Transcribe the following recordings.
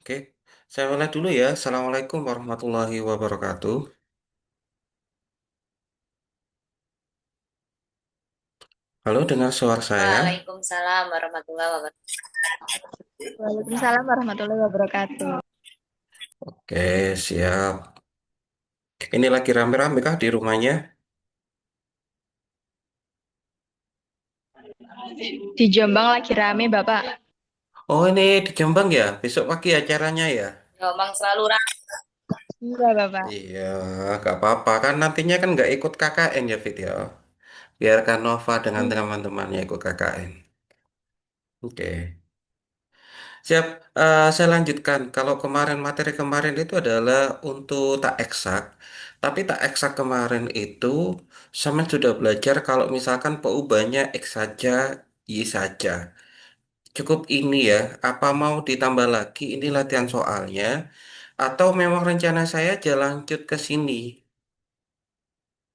Oke, saya mulai dulu ya. Assalamualaikum warahmatullahi wabarakatuh. Halo, dengar suara saya? Waalaikumsalam warahmatullahi wabarakatuh. Waalaikumsalam warahmatullahi wabarakatuh. Oke, siap. Ini lagi rame-rame kah di rumahnya? Di Jombang lagi rame, Bapak. Oh, ini di Jombang ya? Besok pagi acaranya ya? Ngomong selalu ramai. Iya, Bapak. Iya, gak apa-apa. Kan nantinya kan nggak ikut KKN ya, Fit ya? Biarkan Nova dengan Iya. teman-temannya ikut KKN. Oke. Siap, saya lanjutkan. Kalau kemarin materi kemarin itu adalah untuk tak eksak, tapi tak eksak kemarin itu sama sudah belajar kalau misalkan peubahnya X saja, Y saja. Cukup ini ya, apa mau ditambah lagi ini latihan soalnya, atau memang rencana saya jalan lanjut ke sini.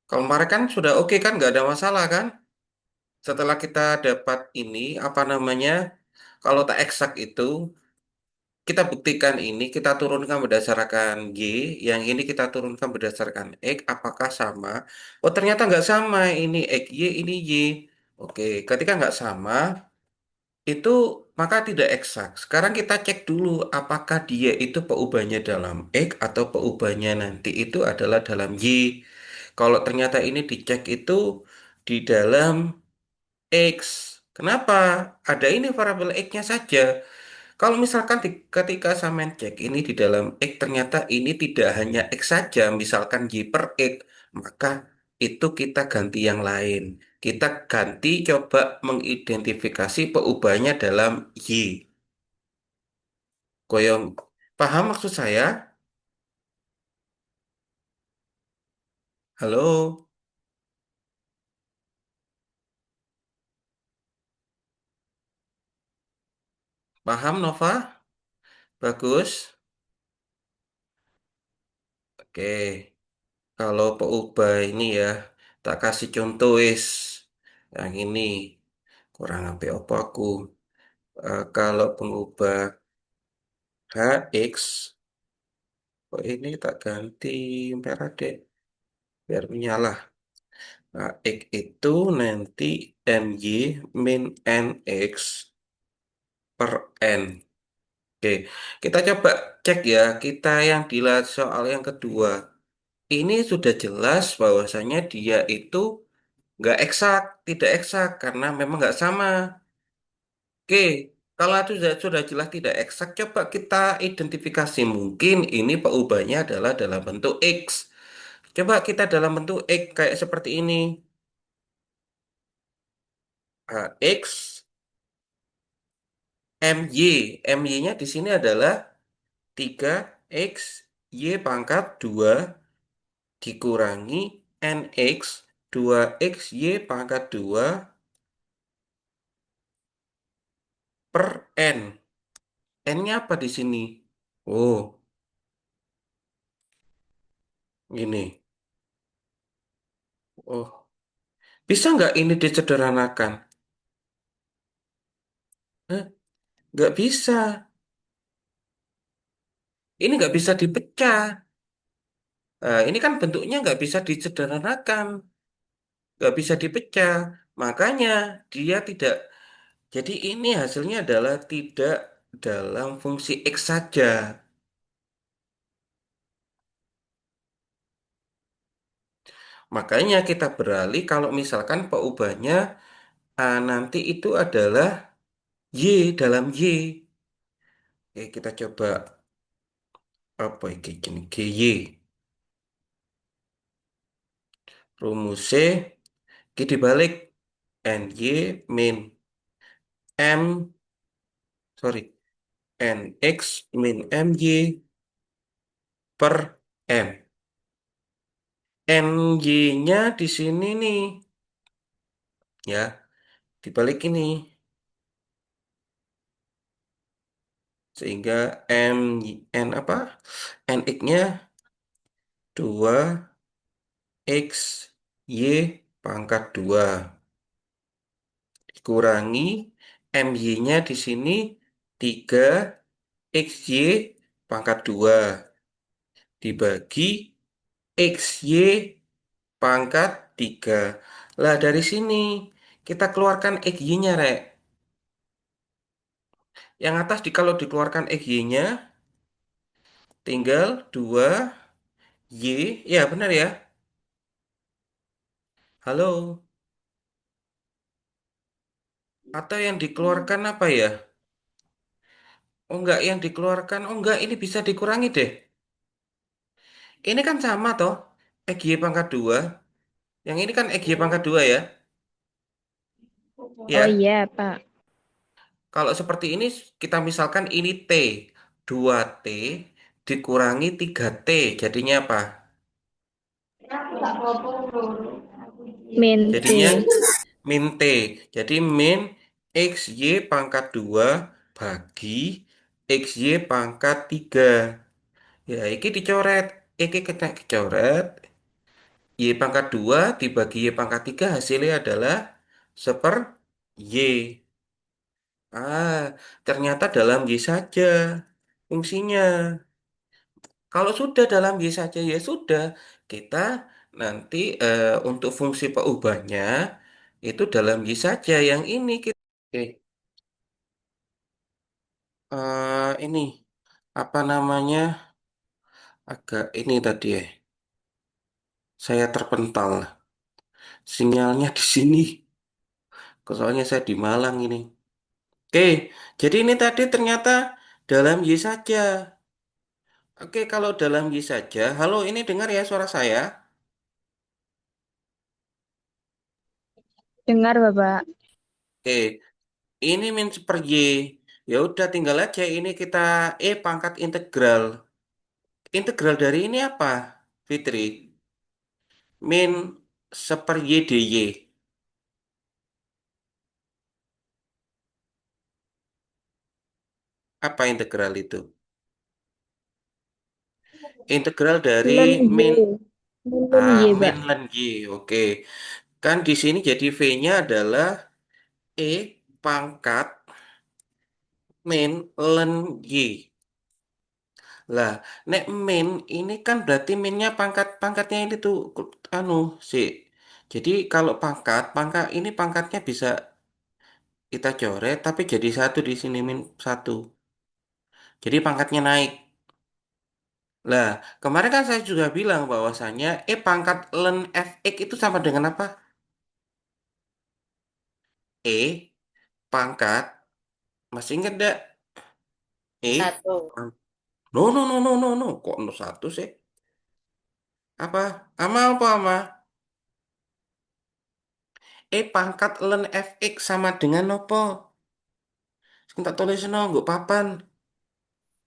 Kalau kemarin kan sudah oke kan, nggak ada masalah kan? Setelah kita dapat ini, apa namanya, kalau tak eksak itu, kita buktikan ini, kita turunkan berdasarkan Y, yang ini kita turunkan berdasarkan X, apakah sama? Oh, ternyata nggak sama, ini X, Y, ini Y. Oke, ketika nggak sama, itu maka tidak eksak. Sekarang kita cek dulu, apakah dia itu peubahnya dalam X atau peubahnya nanti itu adalah dalam Y. Kalau ternyata ini dicek itu di dalam X. Kenapa? Ada ini variabel X-nya saja. Kalau misalkan ketika sampean cek ini di dalam X ternyata ini tidak hanya X saja, misalkan Y per X, maka itu kita ganti yang lain. Kita ganti coba mengidentifikasi perubahannya dalam Y. Goyong, paham maksud saya? Halo, paham Nova? Bagus. Oke, kalau peubah ini ya, tak kasih contoh is. Yang ini kurang apa aku. Kalau pengubah HX, kok ini tak ganti merah deh, biar menyala. HX itu nanti MY min NX per N. Oke, kita coba cek ya, kita yang dilihat soal yang kedua. Ini sudah jelas bahwasanya dia itu nggak eksak, tidak eksak, karena memang nggak sama. Oke, kalau itu sudah jelas tidak eksak, coba kita identifikasi mungkin ini perubahannya adalah dalam bentuk X. Coba kita dalam bentuk X kayak seperti ini. X, MY. MY-nya di sini adalah 3X, Y pangkat 2 dikurangi NX 2X, Y pangkat 2 per N. N-nya apa di sini? Oh, ini. Oh, bisa nggak ini disederhanakan? Hah? Nggak bisa. Ini nggak bisa dipecah. Ini kan bentuknya nggak bisa disederhanakan. Nggak bisa dipecah. Makanya dia tidak. Jadi ini hasilnya adalah tidak dalam fungsi X saja. Makanya kita beralih kalau misalkan perubahannya nanti itu adalah Y dalam Y. Oke, kita coba apa ini gini GY. Rumusnya Q dibalik NY min M, sorry, NX min MY per M. NY-nya di sini nih, ya, dibalik ini. Sehingga N apa? NX-nya 2X Y pangkat 2 dikurangi MY-nya di sini 3XY pangkat 2 dibagi XY pangkat 3. Lah dari sini kita keluarkan XY-nya, Rek. Yang atas kalau dikeluarkan XY-nya tinggal 2Y. Ya, benar ya. Halo. Atau yang dikeluarkan apa ya? Oh enggak, yang dikeluarkan. Oh enggak, ini bisa dikurangi deh. Ini kan sama toh. XY pangkat 2. Yang ini kan XY pangkat 2 ya. Oh Ya. iya, Pak. Kalau seperti ini kita misalkan ini T. 2T dikurangi 3T. Jadinya apa? Mente. Jadinya min T. Jadi min XY pangkat 2 bagi XY pangkat 3. Ya, ini dicoret. Ini kena dicoret. Y pangkat 2 dibagi Y pangkat 3 hasilnya adalah seper Y. Ah, ternyata dalam Y saja fungsinya. Kalau sudah dalam Y saja ya sudah. Kita nanti untuk fungsi peubahnya itu dalam Y saja. Yang ini kita ini apa namanya? Agak ini tadi ya. Saya terpental. Sinyalnya di sini. Soalnya saya di Malang ini. Oke, jadi ini tadi ternyata dalam Y saja. Oke, kalau dalam Y saja. Halo, ini dengar ya suara saya? Dengar, Bapak. Oke, ini min per Y. Ya udah tinggal aja ini kita pangkat integral. Integral dari ini apa, Fitri? Min seper Y dy. Apa integral itu? Integral dari Len min Y. Len Y, min Pak. len Y. Oke. Kan di sini jadi V-nya adalah pangkat min len Y. Lah, nek min ini kan berarti minnya pangkatnya ini tuh anu sih. Jadi kalau pangkat ini pangkatnya bisa kita coret tapi jadi satu di sini min satu. Jadi pangkatnya naik. Lah, kemarin kan saya juga bilang bahwasannya pangkat len fx itu sama dengan apa? Pangkat, masih ingat gak? Satu. No no no no no no, kok no satu sih? Apa? Apa? Pangkat len fx sama dengan apa? Tak tulis no, nggak papan.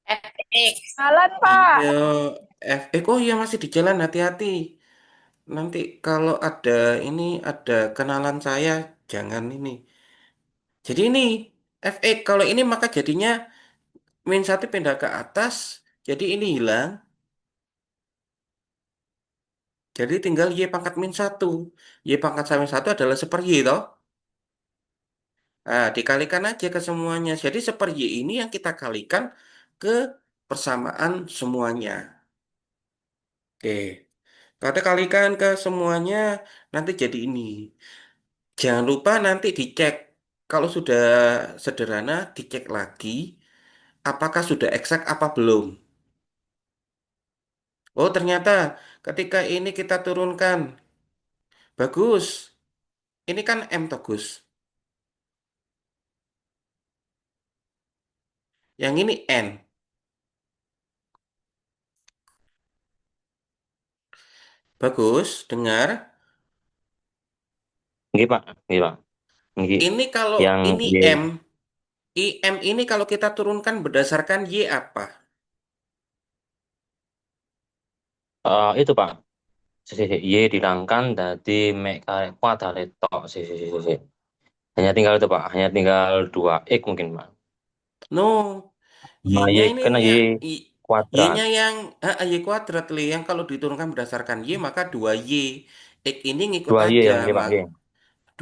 FX. Jalan, Iya, Pak. oh iya masih di jalan, hati-hati. Nanti kalau ada ini ada kenalan saya, jangan ini. Jadi ini fx kalau ini maka jadinya min satu pindah ke atas, jadi ini hilang. Jadi tinggal y pangkat min satu. Y pangkat min satu adalah seper y toh. Nah, dikalikan aja ke semuanya. Jadi seper y ini yang kita kalikan ke persamaan semuanya. Oke. Kita kalikan ke semuanya, nanti jadi ini. Jangan lupa nanti dicek. Kalau sudah sederhana, dicek lagi. Apakah sudah eksak apa belum. Oh, ternyata ketika ini kita turunkan. Bagus. Ini kan M toh, Gus. Yang ini N. Bagus, dengar. Nggih, Pak. Nggih, Pak. Nggih. Ini kalau Yang ini Y, M. IM ini kalau kita turunkan berdasarkan Y apa? itu, Pak. Y dihilangkan dari mek karek kuadrat tok. Si. Hanya tinggal itu, Pak. Hanya tinggal 2 X mungkin, Pak. No, Nah, Y Y-nya ini kena Y yang kuadrat. Y-nya yang Y kuadrat li yang kalau diturunkan berdasarkan Y maka 2Y. X ini ngikut 2 Y aja yang nggih, Pak. mak Nggih.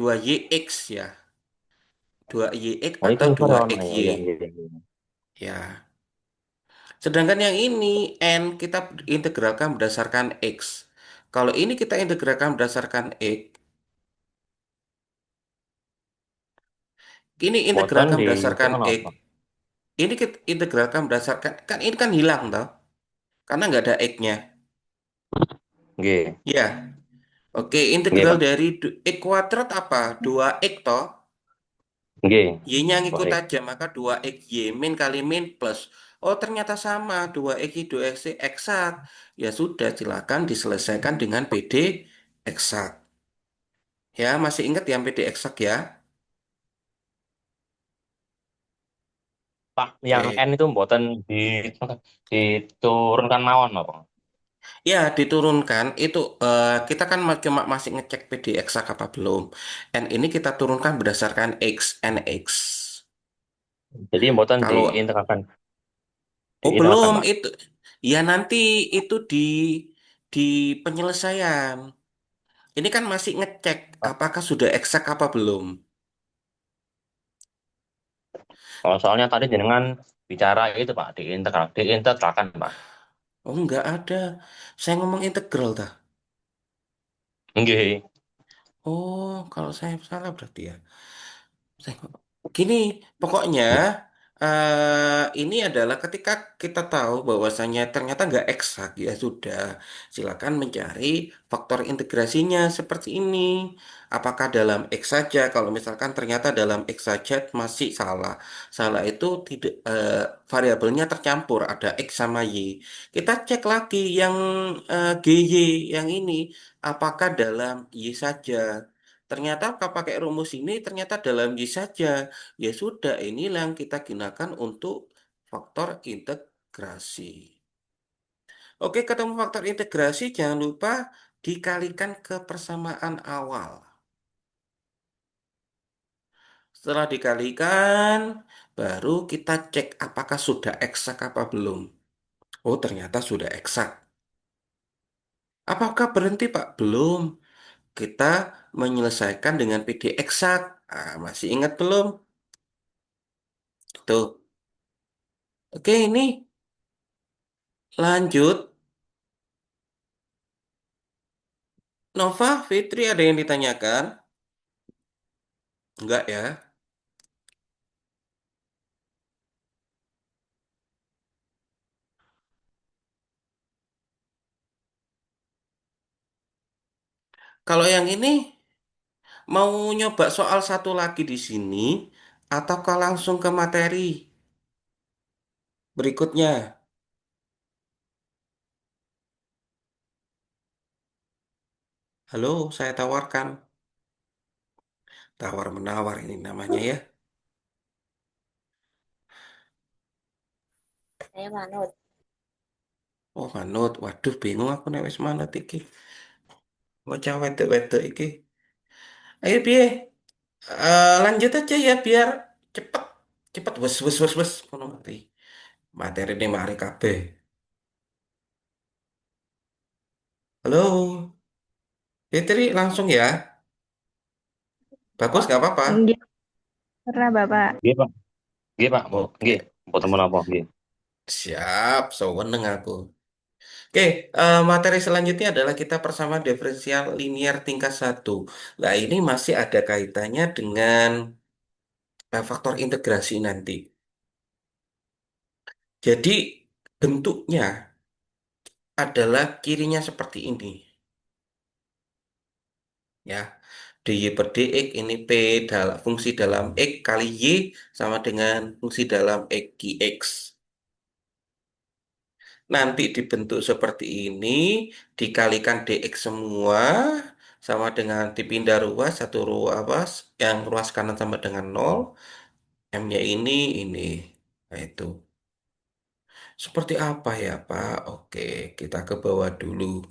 2YX ya. 2YX Oh, itu atau sensor ya, ono ya. 2XY. Iya, nggih, nggih. Ya. Sedangkan yang ini N kita integralkan berdasarkan X. Kalau ini kita integralkan berdasarkan X, ini Boten integralkan di itu berdasarkan kan X. apa? Ini kita integralkan berdasarkan, kan ini kan hilang toh, karena nggak ada X-nya. G, Ya, oke, G integral Pak. dari X kuadrat apa? 2X toh. G. Y-nya ngikut Baik. aja, maka 2X Y min kali min plus. Oh, ternyata sama, 2X Y 2X Y eksak. Ya sudah, silakan diselesaikan dengan PD eksak. Ya, masih ingat yang PD eksak ya? Pak, yang N Oke. itu boten diturunkan mawon apa? Ya, diturunkan. Itu kita kan cuma masih ngecek PD eksak apa belum. N ini kita turunkan berdasarkan X, NX. Jadi boten Kalau, diintegralkan, oh diintegralkan belum Pak. itu. Ya nanti itu di penyelesaian. Ini kan masih ngecek Pak. apakah sudah eksak apa belum. Oh, soalnya tadi jenengan bicara itu Pak, diintegralkan Pak. Oh, nggak ada. Saya ngomong integral dah. Nggih. Oh, kalau saya salah berarti ya. Gini, pokoknya ini adalah ketika kita tahu bahwasannya ternyata nggak eksak, ya sudah. Silakan mencari faktor integrasinya seperti ini. Apakah dalam X saja? Kalau misalkan ternyata dalam X saja masih salah. Salah itu tidak variabelnya tercampur, ada X sama Y. Kita cek lagi yang GY yang ini, apakah dalam Y saja? Ternyata kalau pakai rumus ini ternyata dalam Y saja. Ya sudah, inilah yang kita gunakan untuk faktor integrasi. Oke, ketemu faktor integrasi, jangan lupa dikalikan ke persamaan awal. Setelah dikalikan, baru kita cek apakah sudah eksak apa belum. Oh, ternyata sudah eksak. Apakah berhenti, Pak? Belum. Kita menyelesaikan dengan PD eksak. Ah, masih ingat belum? Tuh. Oke, ini lanjut. Nova, Fitri ada yang ditanyakan? Enggak ya? Kalau yang ini mau nyoba soal satu lagi di sini ataukah langsung ke materi berikutnya? Halo, saya tawarkan. Tawar-menawar ini namanya ya. Saya manut. Oh, manut. Waduh, bingung aku nek wis manut iki. Bocah wedok-wedok iki. Ayo piye? Lanjut aja ya biar cepet. Cepet wes wes wes wes ngono mati. Materi ini mari kabeh. Halo, Fitri langsung ya. Bagus nggak apa-apa. Nggih, pernah Bapak. Nggih Pak, nggih Pak, nggih. Oke, Boten menapa nggih. siap. Sewenang aku. Oke, materi selanjutnya adalah kita persama diferensial linier tingkat satu. Nah, ini masih ada kaitannya dengan faktor integrasi nanti. Jadi, bentuknya adalah kirinya seperti ini. Ya, dy per dx ini P dalam fungsi dalam X kali Y sama dengan fungsi dalam X X. Nanti dibentuk seperti ini, dikalikan dx semua, sama dengan dipindah ruas, satu ruas, yang ruas kanan sama dengan nol, M-nya ini. Nah itu. Seperti apa ya, Pak? Oke, kita ke bawah dulu.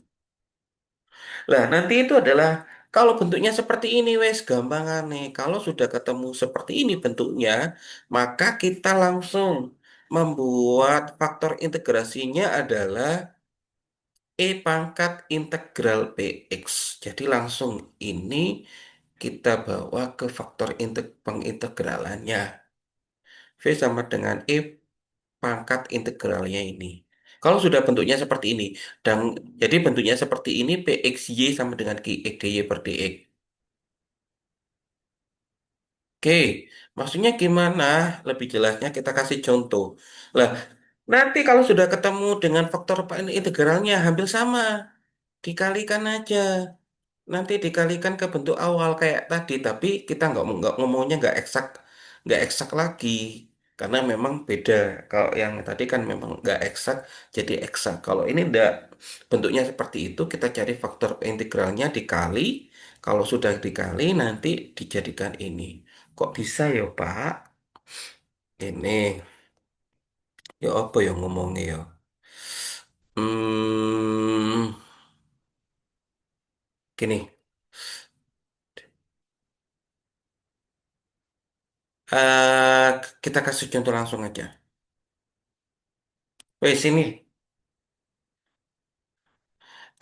Nah, nanti itu adalah, kalau bentuknya seperti ini, wes, gampangan nih. Kalau sudah ketemu seperti ini bentuknya, maka kita langsung membuat faktor integrasinya adalah E pangkat integral PX. Jadi langsung ini kita bawa ke faktor pengintegralannya. V sama dengan E pangkat integralnya ini. Kalau sudah bentuknya seperti ini, dan jadi bentuknya seperti ini, PXY sama dengan QX DY per DX. Oke, maksudnya gimana? Lebih jelasnya kita kasih contoh. Lah, nanti kalau sudah ketemu dengan faktor integralnya hampir sama, dikalikan aja. Nanti dikalikan ke bentuk awal kayak tadi, tapi kita nggak ngomongnya nggak eksak lagi, karena memang beda. Kalau yang tadi kan memang nggak eksak, jadi eksak. Kalau ini nggak bentuknya seperti itu, kita cari faktor integralnya dikali. Kalau sudah dikali, nanti dijadikan ini. Kok bisa ya, Pak? Ini ya apa yang ngomongnya ya? Hmm, gini. eh kita kasih contoh langsung aja. Wes ini.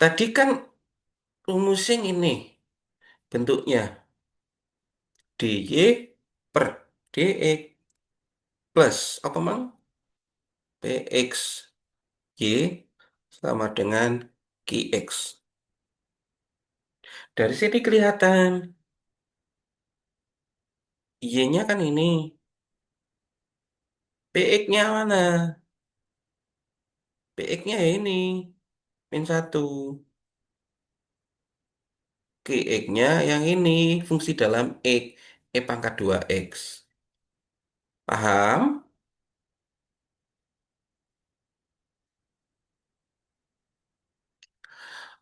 Tadi kan rumusnya ini bentuknya dy per dx plus apa mang? Px y sama dengan qx. Dari sini kelihatan y-nya kan ini, px-nya mana? Px-nya ya ini min 1, qx-nya yang ini fungsi dalam x, e pangkat 2x. Paham?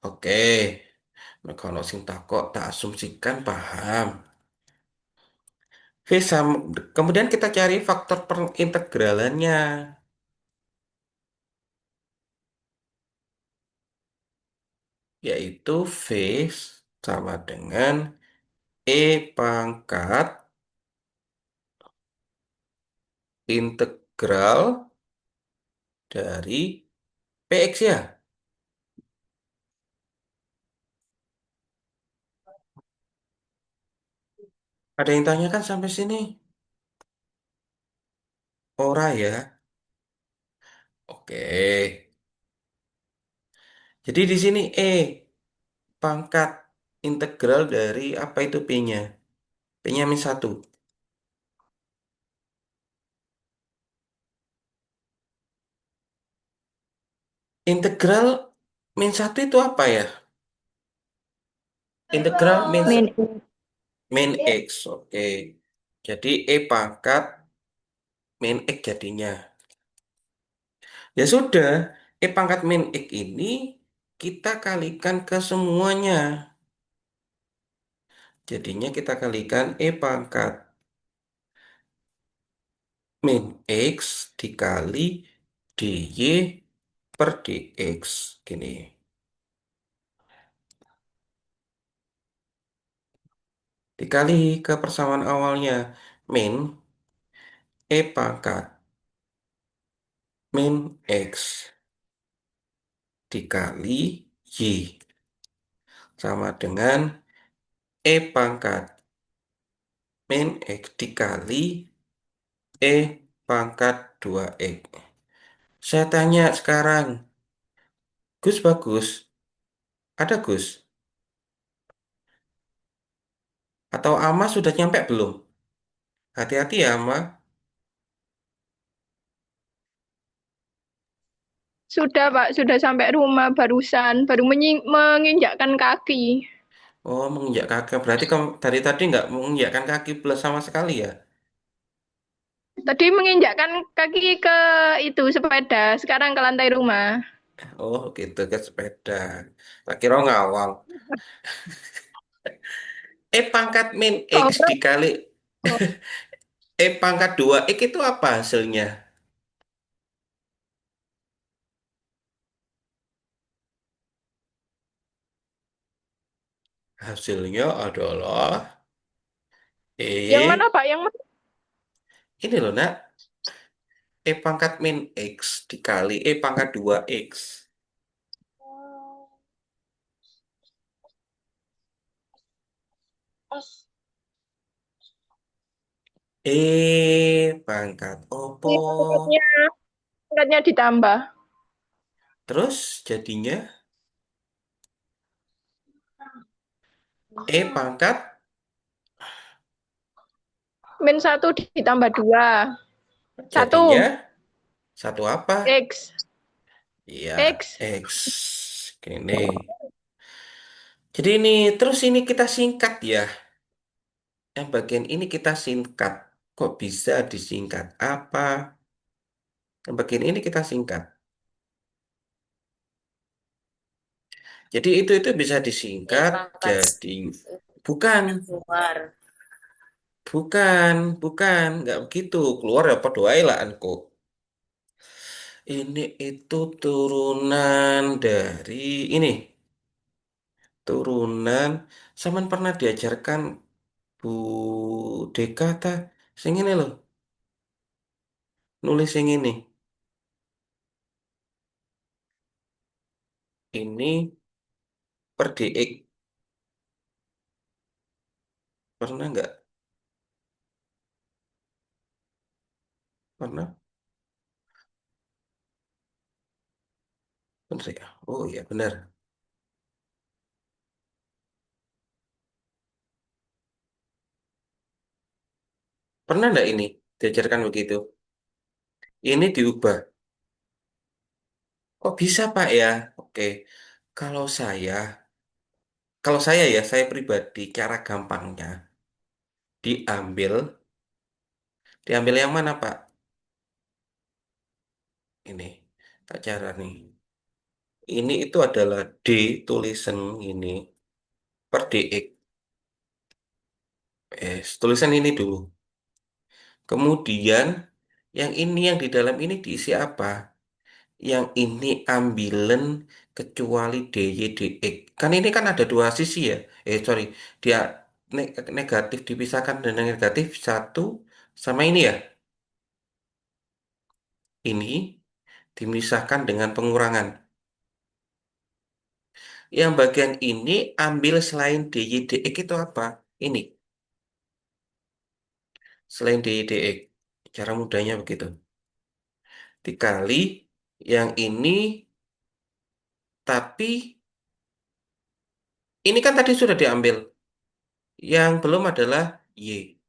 Oke. Nah, kalau sing takok tak asumsikan paham. V kemudian kita cari faktor perintegralannya, yaitu V sama dengan E pangkat integral dari PX ya. Ada yang tanyakan sampai sini? Ora ya. Oke. Jadi di sini E pangkat integral dari apa itu P-nya? P-nya min 1. Integral min 1 itu apa ya? Integral Min. min X. Oke. Jadi E pangkat min X jadinya. Ya sudah, E pangkat min X ini kita kalikan ke semuanya. Jadinya kita kalikan E pangkat min X dikali dy per dx. Gini. Dikali ke persamaan awalnya. Min E pangkat min X dikali y. Sama dengan E pangkat min X dikali E pangkat 2x. Saya tanya sekarang, Gus bagus. Ada Gus? Atau Ama sudah nyampe belum? Hati-hati ya Ama. Sudah, Pak. Sudah sampai rumah barusan. Baru menginjakkan kaki. Oh, menginjak kaki. Berarti kamu dari tadi nggak menginjakkan kaki plus sama sekali ya? Tadi menginjakkan kaki ke itu sepeda. Sekarang ke lantai rumah. Oh, gitu ke sepeda. Tak kira ngawang. Pangkat min X Ngobrol. dikali pangkat 2x itu apa hasilnya? Hasilnya adalah Yang mana, E. Pak? Yang mana? Ini loh nak. Pangkat min X dikali pangkat 2x. Pangkat opo? Ini pangkatnya. pangkatnya ditambah. Terus jadinya E pangkat Min 1 ditambah 2. jadinya 1. satu apa? X. Iya, X. X. Gini. Jadi ini terus ini kita singkat ya. Yang bagian ini kita singkat. Kok bisa disingkat? Apa? Yang bagian ini kita singkat. Jadi itu bisa disingkat jadi bukan, bukan, bukan, nggak begitu. Keluar ya apa doai lah anko. Ini itu turunan dari ini. Turunan. Saman pernah diajarkan Bu Deka ta? Sing ini loh. Nulis yang ini. Ini per dx. Pernah nggak? Pernah? Bener ya? Oh iya benar. Pernah nggak ini diajarkan begitu? Ini diubah. Kok bisa Pak ya? Oke. Kalau saya, kalau saya ya, saya pribadi, cara gampangnya diambil, diambil yang mana Pak? Ini, tak cara nih. Ini itu adalah D tulisan ini per dx. Tulisan ini dulu. Kemudian yang ini yang di dalam ini diisi apa? Yang ini ambilen kecuali DY DX. Kan ini kan ada dua sisi ya. Sorry, dia negatif dipisahkan dengan negatif satu sama ini ya. Ini dipisahkan dengan pengurangan. Yang bagian ini ambil selain DY DX itu apa? Ini selain DY DX. Cara mudahnya begitu. Dikali yang ini tapi ini kan tadi sudah diambil. Yang belum adalah Y.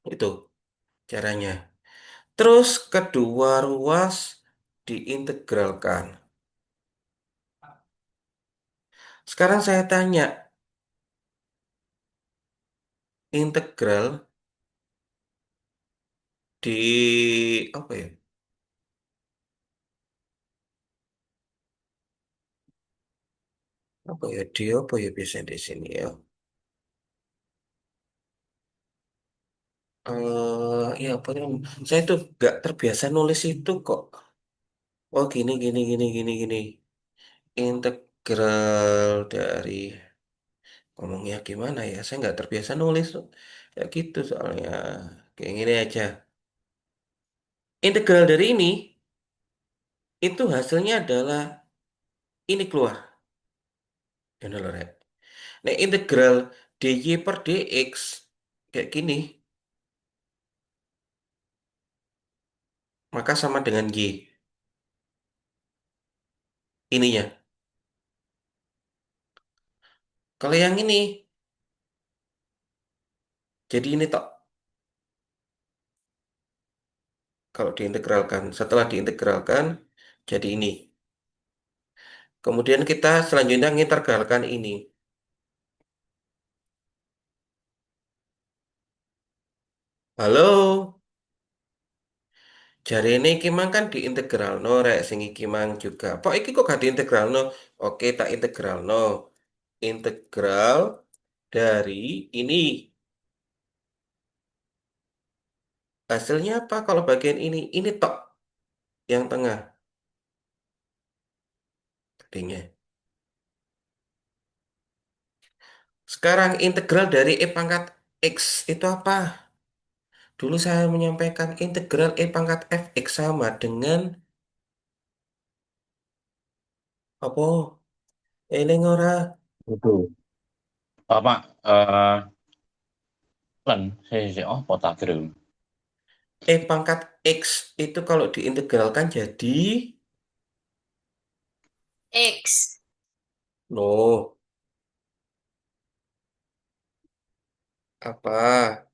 Itu caranya. Terus kedua ruas diintegralkan. Sekarang saya tanya, integral di apa ya? Apa ya? Di apa ya biasanya di sini ya? Ya apa namanya? Saya tuh gak terbiasa nulis itu kok. Oh gini gini gini gini gini. Integral dari ngomongnya gimana ya? Saya nggak terbiasa nulis tuh. Ya gitu soalnya. Kayak gini aja. Integral dari ini itu hasilnya adalah ini keluar. Ini loh, Rek. Nah, integral dy per dx kayak gini, maka sama dengan y. Ininya. Kalau yang ini, jadi ini tok. Kalau diintegralkan, setelah diintegralkan, jadi ini. Kemudian kita selanjutnya mengintegralkan ini. Halo, jari ini kimang kan diintegral no, rek sing iki mang juga. Pak iki kok gak diintegral no? Oke, tak integral no. Integral dari ini. Hasilnya apa kalau bagian ini? Ini tok yang tengah. Jadinya. Sekarang integral dari E pangkat X itu apa? Dulu saya menyampaikan integral E pangkat fx sama dengan apa? Eling ora? Itu. Pak, lan, saya oh, tak kira. pangkat X itu kalau diintegralkan jadi X. loh, apa?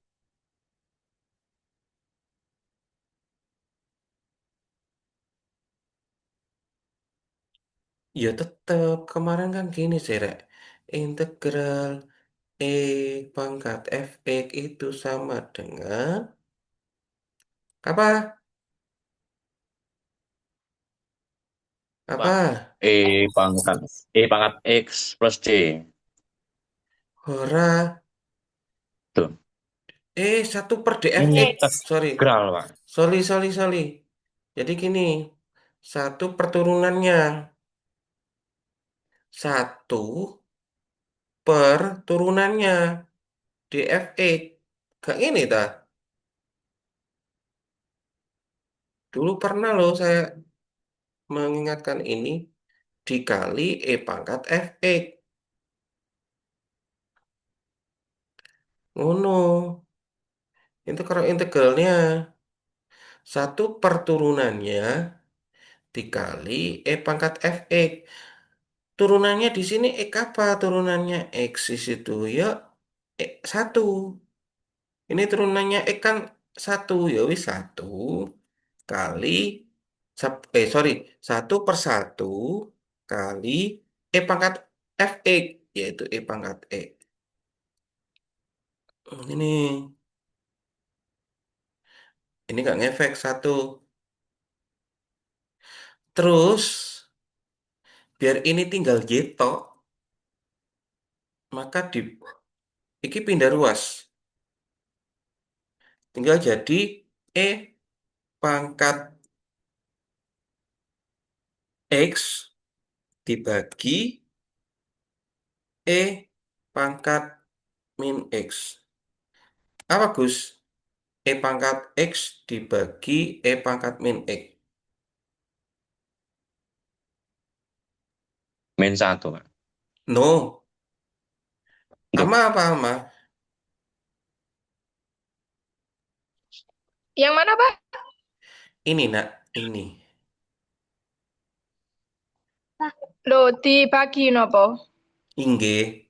Ya tetap kemarin kan gini sih, Rek. Integral E pangkat fx itu sama dengan apa? Pak. Apa? E pangkat pangkat X plus C. Ora. Tuh. Satu per Ini dfx. X. Sorry. integral, Pak. Sorry. Jadi gini. Satu perturunannya. Satu per turunannya. Dfx. Gak ini dah. Dulu pernah loh saya mengingatkan ini. Dikali pangkat fx. Ngono. Itu kalau integralnya. Satu perturunannya dikali pangkat fx. Turunannya di sini apa turunannya? X di situ ya satu. Ini turunannya kan satu ya wis satu kali sorry, satu per satu kali pangkat fx yaitu pangkat x. Ini nggak ngefek satu. Terus biar ini tinggal y tok, maka di iki pindah ruas. Tinggal jadi E pangkat X dibagi E pangkat min X. Apa Gus? Pangkat X dibagi pangkat min X. Min satu, Pak. No, Tuh. ama apa ama? Yang mana, Pak? Ini nak, ini. Loh, dibagi nopo? Inggih.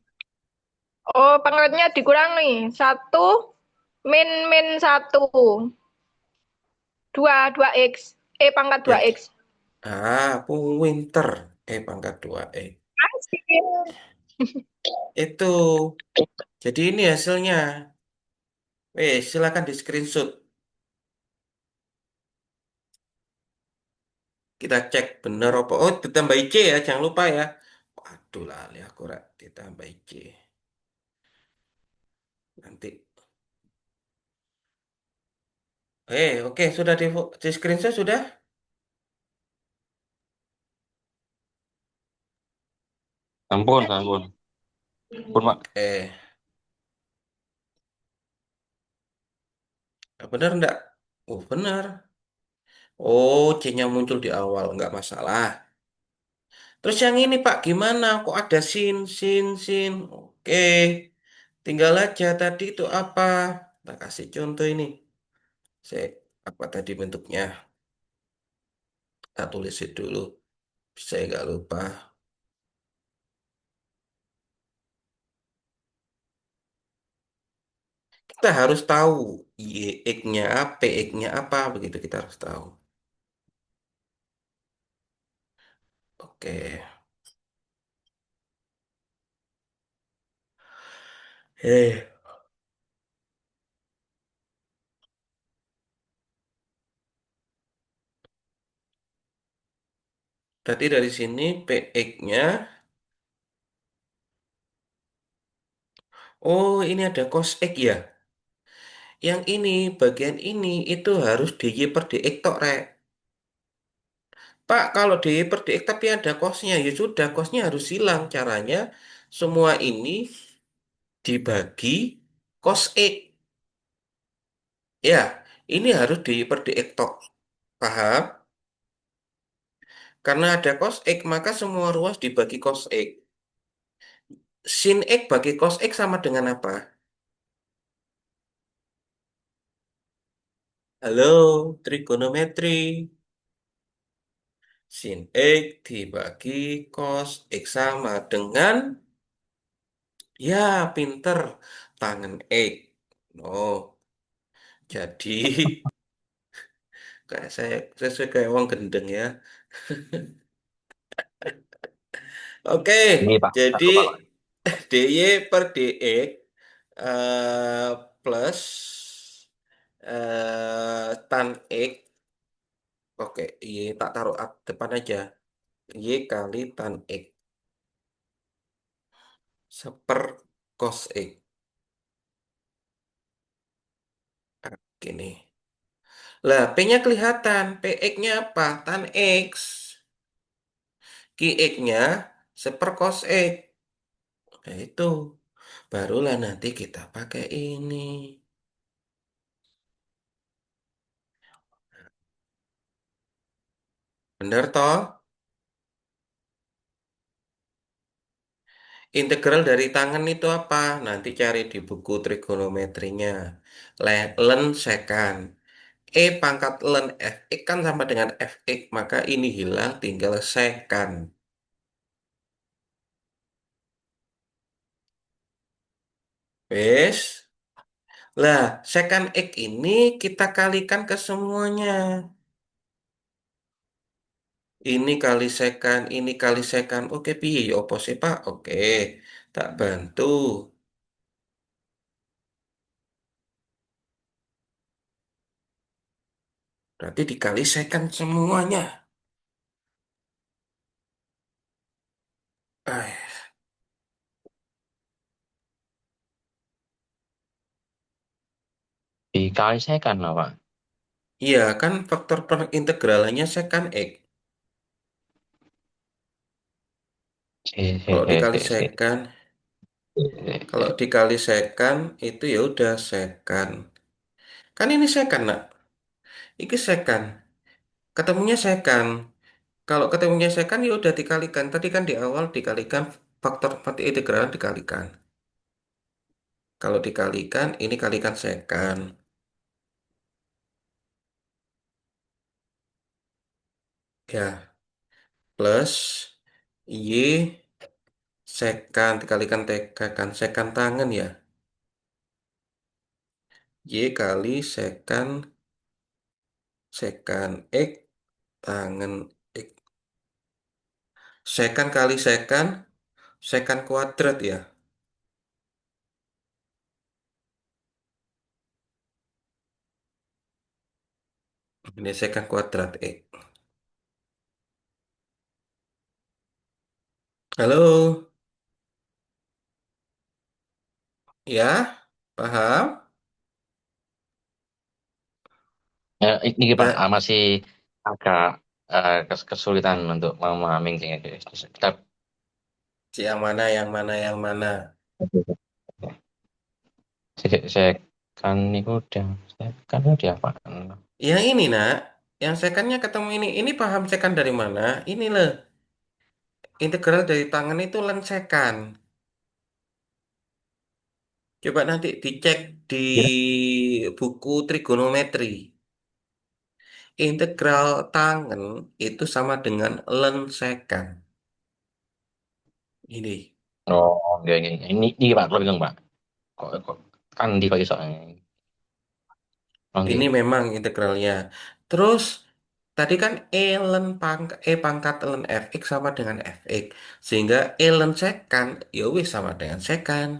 Oh, pangkatnya dikurangi. Satu min min satu. Dua X. Pangkat dua Ya, X. winter. Pangkat 2X. Asik. Itu. Jadi ini hasilnya. Silakan di screenshot. Kita cek bener apa. Oh, ditambahi C ya, jangan lupa ya. Waduh lali aku Rek. Ditambahi C. Nanti. Oke, sudah di screenshot sudah? Ampun, ampun. Ampun, Pak. Bener enggak? Oh, bener. Oh, C-nya muncul di awal, enggak masalah. Terus yang ini Pak, gimana? Kok ada sin? Oke, tinggal aja tadi itu apa? Kita kasih contoh ini. Saya apa tadi bentuknya? Kita tulisin dulu. Saya nggak lupa. Kita harus tahu Y-nya apa, P-nya apa, begitu kita harus tahu. Oke. Eh, tadi dari sini PX-nya. Oh, ini ada cos X ya. Yang ini, bagian ini, itu harus DY per DX tok, Rek. Pak, kalau DY per DX tapi ada cosnya, ya sudah, cosnya harus hilang. Caranya, semua ini dibagi cos X. Ya, ini harus DY per DX tok. Paham? Karena ada cos X, maka semua ruas dibagi cos X. Sin X bagi cos X sama dengan apa? Halo, trigonometri. Sin X dibagi cos X sama dengan, ya pinter, tangen X. Oh, jadi kayak saya kayak uang gendeng ya. Oke, Ini Pak, jadi aku Pak. DY per DX eh, plus tan X. Oke, Y tak taruh depan aja. Y kali tan X seper cos X. Gini. Lah, P-nya kelihatan. PX-nya apa? Tan X. QX-nya seper cos X. Nah, itu. Barulah nanti kita pakai ini. Bener toh? Integral dari tangan itu apa? Nanti cari di buku trigonometrinya. Len sekant. E pangkat len Fx kan sama dengan Fx. Maka ini hilang tinggal sekant. Wes. Lah, sekant X ini kita kalikan ke semuanya. Ini kali sekan, ini kali sekan. Oke, piye ya opo sih, Pak? Oke, tak bantu. Berarti dikali sekan semuanya. Eh, Dikali saya kan lah Pak. iya kan faktor perintegralannya sekan X. Kalau dikali Si. sekan, kalau dikali sekan itu ya udah sekan. Kan ini sekan, nak. Ini sekan. Ketemunya sekan. Kalau ketemunya sekan ya udah dikalikan. Tadi kan di awal dikalikan faktor integralan dikalikan. Kalau dikalikan, ini kalikan sekan. Ya, plus Y sekan dikalikan tekan sekan tangan ya. Y kali sekan sekan X tangan X. Sekan kali sekan kuadrat ya. Ini sekan kuadrat X. Halo, ya, paham? Ini Pak, Ya, masih agak kesulitan untuk memahami ini. Kita si yang mana, yang mana, yang mana? saya kan ini udah, saya kan udah Pak. Yang ini nak, yang sekannya ketemu ini. Ini paham sekan dari mana? Ini loh, integral dari tangan itu len sekan. Coba nanti dicek di Kira. buku trigonometri. Integral tangen itu sama dengan len sekant. Ini. Oh, oke, oke. Ini Pak, kalau bilang Pak. Kok kan dibagi soalnya. Ini Oke. memang integralnya. Terus tadi kan E pangkat ln fx sama dengan fx. Sehingga E ln sekant ya wis sama dengan sekant.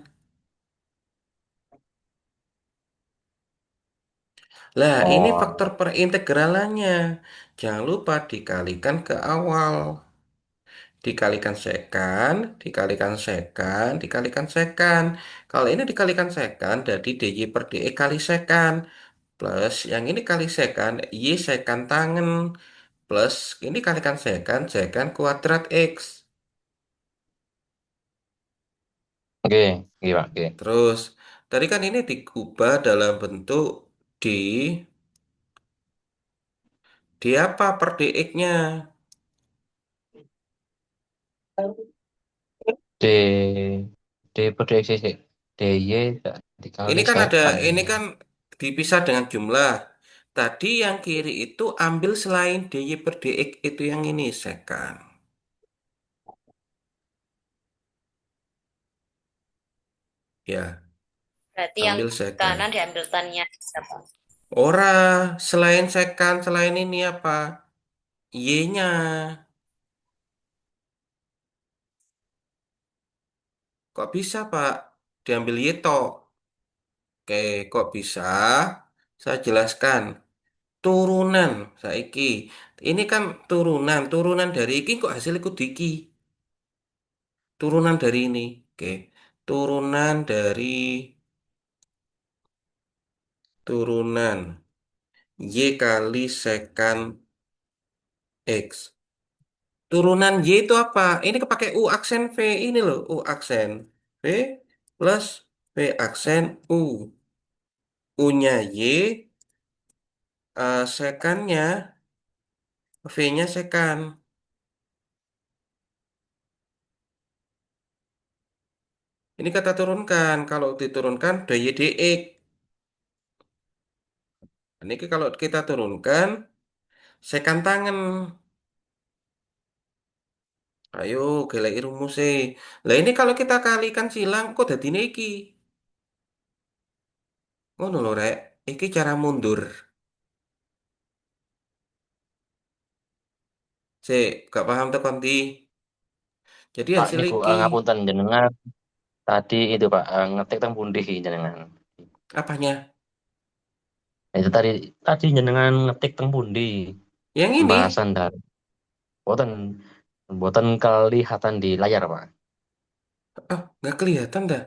Lah, ini faktor Oh, perintegralannya. Jangan lupa dikalikan ke awal. Dikalikan sekan, dikalikan sekan, dikalikan sekan. Kalau ini dikalikan sekan, jadi dy per dx kali sekan. Plus yang ini kali sekan, y sekan tangen. Plus ini kalikan sekan, sekan kuadrat x. oke, oke Pak, oke. Terus, tadi kan ini diubah dalam bentuk di, di apa per dx-nya. D prediksi DY Ini dikali kan ada, sekan. ini kan dipisah dengan jumlah. Tadi yang kiri itu ambil selain dy per dx itu yang ini sekan. Ya, Berarti yang ambil sekan. kanan diambil tannya siapa? Ora, selain sekan, selain ini apa? Y-nya. Kok bisa, Pak? Diambil Y tok. Oke, kok bisa? Saya jelaskan. Turunan, saiki. Ini kan turunan. Turunan dari iki kok hasil ikut iki. Turunan dari ini. Oke. Turunan dari turunan Y kali sekan X. Turunan Y itu apa? Ini kepake U aksen V ini loh. U aksen V plus V aksen U. U-nya Y, sekannya, V-nya sekan. Ini kata turunkan. Kalau diturunkan dy dx. Ini kalau kita turunkan sekan tangan. Ayo, golek rumusnya. Lah ini kalau kita kalikan silang, kok dadi iki? Ngono lho, Rek. Iki cara mundur. Sik, gak paham tekan ndi. Jadi Pak hasil niku iki ngapunten jenengan tadi itu Pak ngetik teng pundi jenengan. apanya? Itu tadi tadi jenengan ngetik teng pundi Yang ini? pembahasan dari boten boten kelihatan di layar Pak. Ah, nggak kelihatan dah.